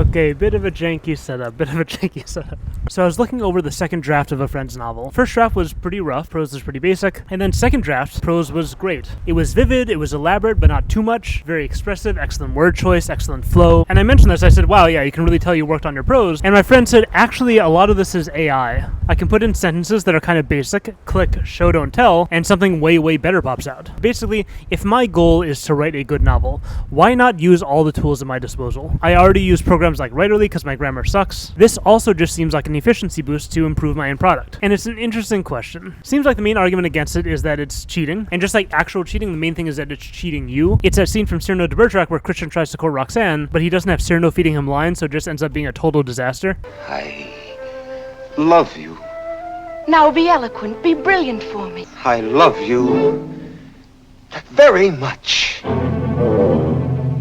Okay, bit of a janky setup. So I was looking over the second draft of a friend's novel. First draft was pretty rough, prose was pretty basic, and then second draft, prose was great. It was vivid, it was elaborate, but not too much, very expressive, excellent word choice, excellent flow. And I mentioned this, I said, wow, yeah, you can really tell you worked on your prose. And my friend said, actually, a lot of this is AI. I can put in sentences that are kind of basic, click show don't tell, and something way, way better pops out. Basically, if my goal is to write a good novel, why not use all the tools at my disposal? I already use programs like Writerly because my grammar sucks. This also just seems like an efficiency boost to improve my end product. And it's an interesting question. Seems like the main argument against it is that it's cheating. And just like actual cheating, the main thing is that it's cheating you. It's that scene from Cyrano de Bergerac where Christian tries to court Roxanne, but he doesn't have Cyrano feeding him lines, so it just ends up being a total disaster. I love you. Now be eloquent, be brilliant for me. I love you very much.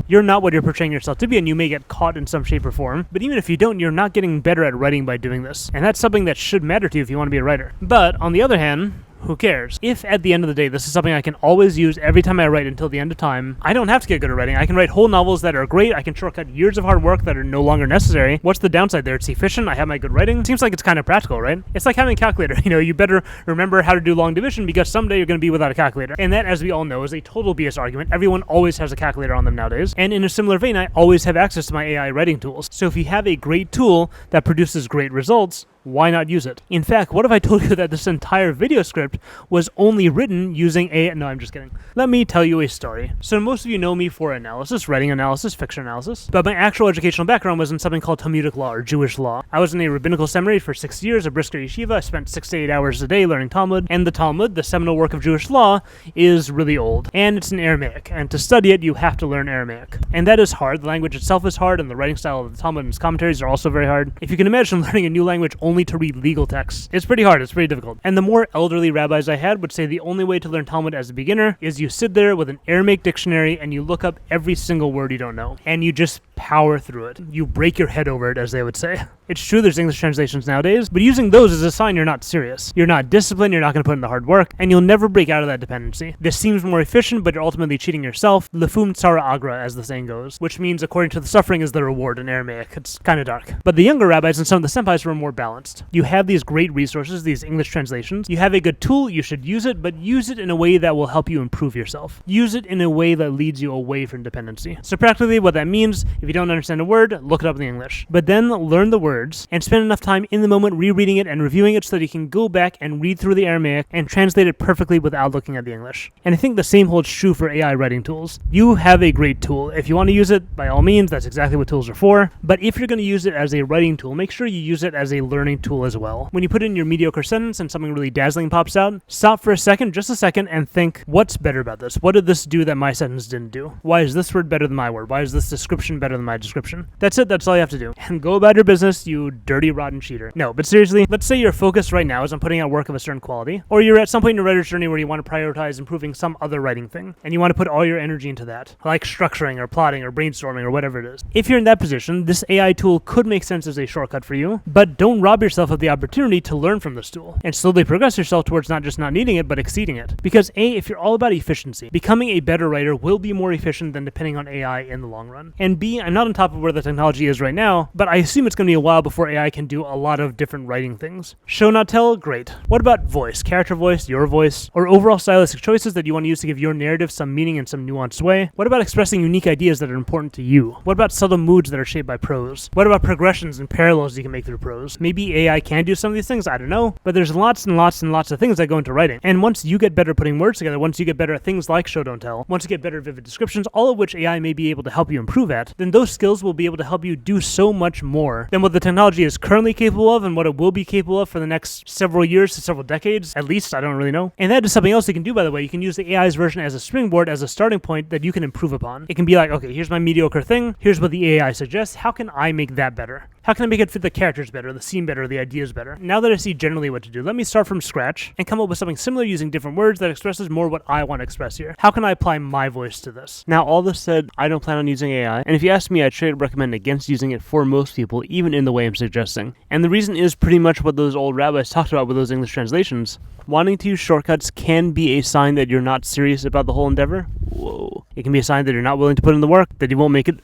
You're not what you're portraying yourself to be, and you may get caught in some shape or form, but even if you don't, you're not getting better at writing by doing this. And that's something that should matter to you if you want to be a writer. But, on the other hand, who cares? If at the end of the day this is something I can always use every time I write until the end of time, I don't have to get good at writing. I can write whole novels that are great, I can shortcut years of hard work that are no longer necessary. What's the downside there? It's efficient, I have my good writing. Seems like it's kind of practical, right? It's like having a calculator. You better remember how to do long division because someday you're going to be without a calculator. And that, as we all know, is a total BS argument. Everyone always has a calculator on them nowadays. And in a similar vein, I always have access to my AI writing tools. So if you have a great tool that produces great results, why not use it? In fact, what if I told you that this entire video script was only written using AI? No, I'm just kidding. Let me tell you a story. So most of you know me for analysis, writing analysis, fiction analysis, but my actual educational background was in something called Talmudic law or Jewish law. I was in a rabbinical seminary for 6 years, a brisker yeshiva. I spent 6 to 8 hours a day learning Talmud, and the Talmud, the seminal work of Jewish law, is really old, and it's in Aramaic, and to study it, you have to learn Aramaic. And that is hard. The language itself is hard, and the writing style of the Talmud and its commentaries are also very hard. If you can imagine learning a new language only to read legal texts, it's pretty hard, it's pretty difficult. And the more elderly rabbis I had would say the only way to learn Talmud as a beginner is you sit there with an Aramaic dictionary and you look up every single word you don't know, and you just power through it. You break your head over it, as they would say. It's true there's English translations nowadays, but using those is a sign you're not serious. You're not disciplined, you're not going to put in the hard work, and you'll never break out of that dependency. This seems more efficient, but you're ultimately cheating yourself. Lefum tsara agra, as the saying goes, which means according to the suffering is the reward in Aramaic. It's kind of dark. But the younger rabbis and some of the senpais were more balanced. You have these great resources, these English translations. You have a good tool, you should use it, but use it in a way that will help you improve yourself. Use it in a way that leads you away from dependency. So practically what that means, if you don't understand a word, look it up in the English. But then learn the words and spend enough time in the moment rereading it and reviewing it so that you can go back and read through the Aramaic and translate it perfectly without looking at the English. And I think the same holds true for AI writing tools. You have a great tool. If you want to use it, by all means, that's exactly what tools are for. But if you're going to use it as a writing tool, make sure you use it as a learning tool as well. When you put in your mediocre sentence and something really dazzling pops out, stop for a second, just a second, and think, what's better about this? What did this do that my sentence didn't do? Why is this word better than my word? Why is this description better than my description? That's it. That's all you have to do. And go about your business, you dirty, rotten cheater. No, but seriously, let's say your focus right now is on putting out work of a certain quality, or you're at some point in your writer's journey where you want to prioritize improving some other writing thing, and you want to put all your energy into that, like structuring or plotting or brainstorming or whatever it is. If you're in that position, this AI tool could make sense as a shortcut for you, but don't rob yourself of the opportunity to learn from this tool and slowly progress yourself towards not just not needing it, but exceeding it. Because A, if you're all about efficiency, becoming a better writer will be more efficient than depending on AI in the long run. And B, I'm not on top of where the technology is right now, but I assume it's going to be a while before AI can do a lot of different writing things. Show, not tell, great. What about voice, character voice, your voice, or overall stylistic choices that you want to use to give your narrative some meaning in some nuanced way? What about expressing unique ideas that are important to you? What about subtle moods that are shaped by prose? What about progressions and parallels you can make through prose? Maybe AI can do some of these things, I don't know, but there's lots and lots and lots of things that go into writing. And once you get better putting words together, once you get better at things like show, don't tell, once you get better at vivid descriptions, all of which AI may be able to help you improve at, then those skills will be able to help you do so much more than what the technology is currently capable of and what it will be capable of for the next several years to several decades, at least, I don't really know. And that is something else you can do, by the way. You can use the AI's version as a springboard, as a starting point that you can improve upon. It can be like, okay, here's my mediocre thing, here's what the AI suggests, how can I make that better? How can I make it fit the characters better, the scene better, the ideas better? Now that I see generally what to do, let me start from scratch and come up with something similar using different words that expresses more what I want to express here. How can I apply my voice to this? Now, all this said, I don't plan on using AI, and if you ask me, I'd straight recommend against using it for most people, even in the way I'm suggesting. And the reason is pretty much what those old rabbis talked about with those English translations. Wanting to use shortcuts can be a sign that you're not serious about the whole endeavor. Whoa. It can be a sign that you're not willing to put in the work, that you won't make it.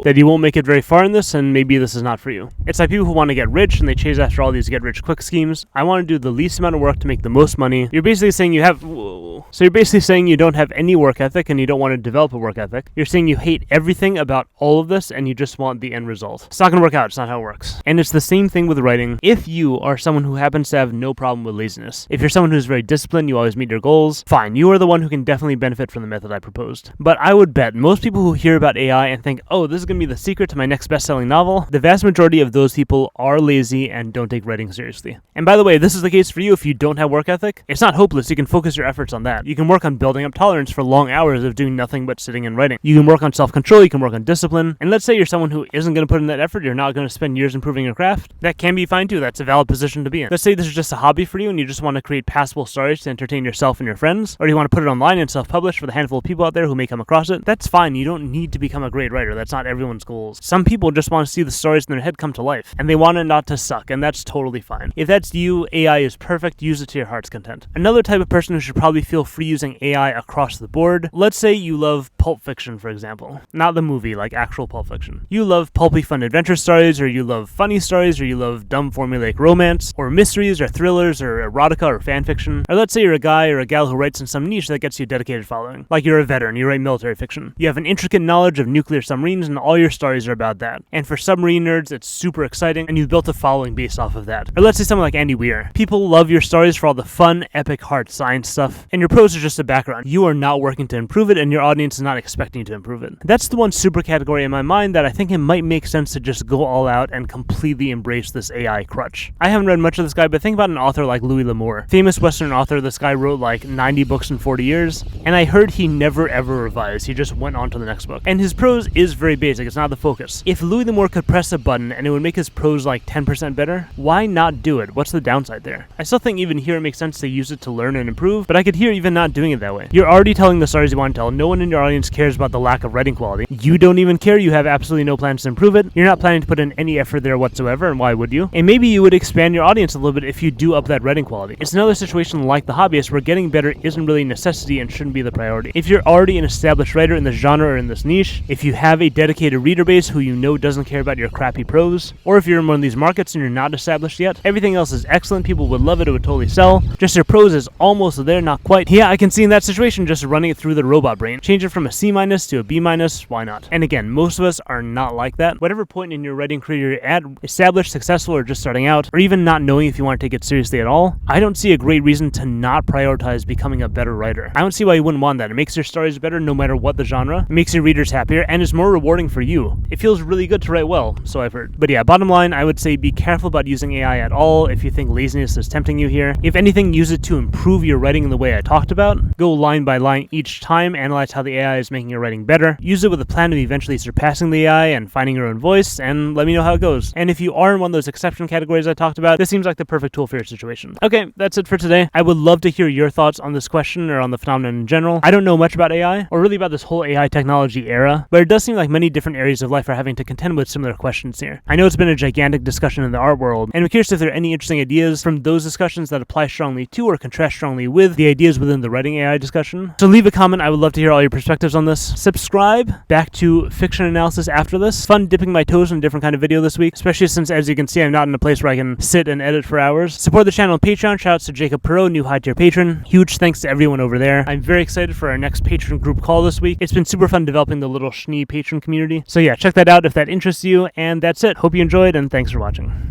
that you won't make it very far in this, and maybe this is not for you. It's like people who want to get rich and they chase after all these get-rich-quick schemes. I want to do the least amount of work to make the most money. You're basically saying you have... So you're basically saying you don't have any work ethic and you don't want to develop a work ethic. You're saying you hate everything about all of this and you just want the end result. It's not going to work out. It's not how it works. And it's the same thing with writing. If you are someone who happens to have no problem with laziness, if you're someone who's very disciplined, you always meet your goals, fine, you are the one who can definitely benefit from the method I proposed. But I would bet most people who hear about AI and think, oh, this is going to be the secret to my next best-selling novel, the vast majority of those people are lazy and don't take writing seriously. And by the way, this is the case for you if you don't have work ethic. It's not hopeless. You can focus your efforts on that. You can work on building up tolerance for long hours of doing nothing but sitting and writing. You can work on self-control, you can work on discipline, and let's say you're someone who isn't going to put in that effort, you're not going to spend years improving your craft. That can be fine too. That's a valid position to be in. Let's say this is just a hobby for you and you just want to create passable stories to entertain yourself and your friends, or you want to put it online and self-publish for the handful of people out there who may come across it. That's fine. You don't need to become a great writer. That's not everyone's goals. Some people just want to see the stories in their head come to life, and they want it not to suck, and that's totally fine. If that's you, AI is perfect. Use it to your heart's content. Another type of person who should probably feel free using AI across the board, let's say you love Pulp Fiction, for example. Not the movie, like actual Pulp Fiction. You love pulpy fun adventure stories, or you love funny stories, or you love dumb formulaic romance, or mysteries, or thrillers, or erotica, or fan fiction. Or let's say you're a guy or a gal who writes in some niche that gets you a dedicated following. Like you're a veteran, you write military fiction. You have an intricate knowledge of nuclear submarines, and all your stories are about that. And for submarine nerds, it's super exciting, and you've built a following based off of that. Or let's say someone like Andy Weir. People love your stories for all the fun, epic, hard science stuff, and your prose is just a background. You are not working to improve it, and your audience is not expecting you to improve it. That's the one super category in my mind that I think it might make sense to just go all out and completely embrace this AI crutch. I haven't read much of this guy, but think about an author like Louis L'Amour. Famous Western author, this guy wrote like 90 books in 40 years, and I heard he never ever revised. He just went on to the next book. And his prose is very basic. It's not the focus. If Louis L'Amour could press a button and it would make his prose like 10% better, why not do it? What's the downside there? I still think even here it makes sense to use it to learn and improve, but I could hear even not doing it that way. You're already telling the stories you want to tell. No one in your audience cares about the lack of writing quality. You don't even care. You have absolutely no plans to improve it. You're not planning to put in any effort there whatsoever, and why would you? And maybe you would expand your audience a little bit if you do up that writing quality. It's another situation like The Hobbyist where getting better isn't really a necessity and shouldn't be the priority. If you're already an established writer in this genre or in this niche, if you have a dedicated reader base who you know doesn't care about your crappy prose, or if you're in one of these markets and you're not established yet, everything else is excellent. People would love it. It would totally sell. Just your prose is almost there, not quite. Yeah, I can see in that situation just running it through the robot brain. Change it from a C- to a B-, why not? And again, most of us are not like that. Whatever point in your writing career you're at, established, successful, or just starting out, or even not knowing if you want to take it seriously at all, I don't see a great reason to not prioritize becoming a better writer. I don't see why you wouldn't want that. It makes your stories better no matter what the genre. It makes your readers happier, and it's more rewarding for you. It feels really good to write well, so I've heard. But yeah, bottom line, I would say be careful about using AI at all if you think laziness is tempting you here. If anything, use it to improve your writing in the way I talked about. Go line by line each time, analyze how the AI is making your writing better. Use it with a plan of eventually surpassing the AI and finding your own voice, and let me know how it goes. And if you are in one of those exception categories I talked about, this seems like the perfect tool for your situation. Okay, that's it for today. I would love to hear your thoughts on this question or on the phenomenon in general. I don't know much about AI, or really about this whole AI technology era, but it does seem like many different areas of life are having to contend with similar questions here. I know it's been a gigantic discussion in the art world, and I'm curious if there are any interesting ideas from those discussions that apply strongly to or contrast strongly with the ideas within the writing AI discussion. So leave a comment. I would love to hear all your perspectives on this. Subscribe. Back to fiction analysis after this. Fun dipping my toes in a different kind of video this week, especially since, as you can see, I'm not in a place where I can sit and edit for hours. Support the channel on Patreon. Shoutouts to Jacob Perot, new high-tier patron. Huge thanks to everyone over there. I'm very excited for our next patron group call this week. It's been super fun developing the little Schnee patron community. So yeah, check that out if that interests you, and that's it. Hope you enjoyed, and thanks for watching.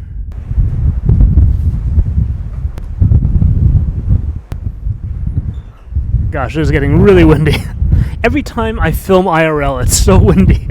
Gosh, it is getting really windy. Every time I film IRL, it's so windy.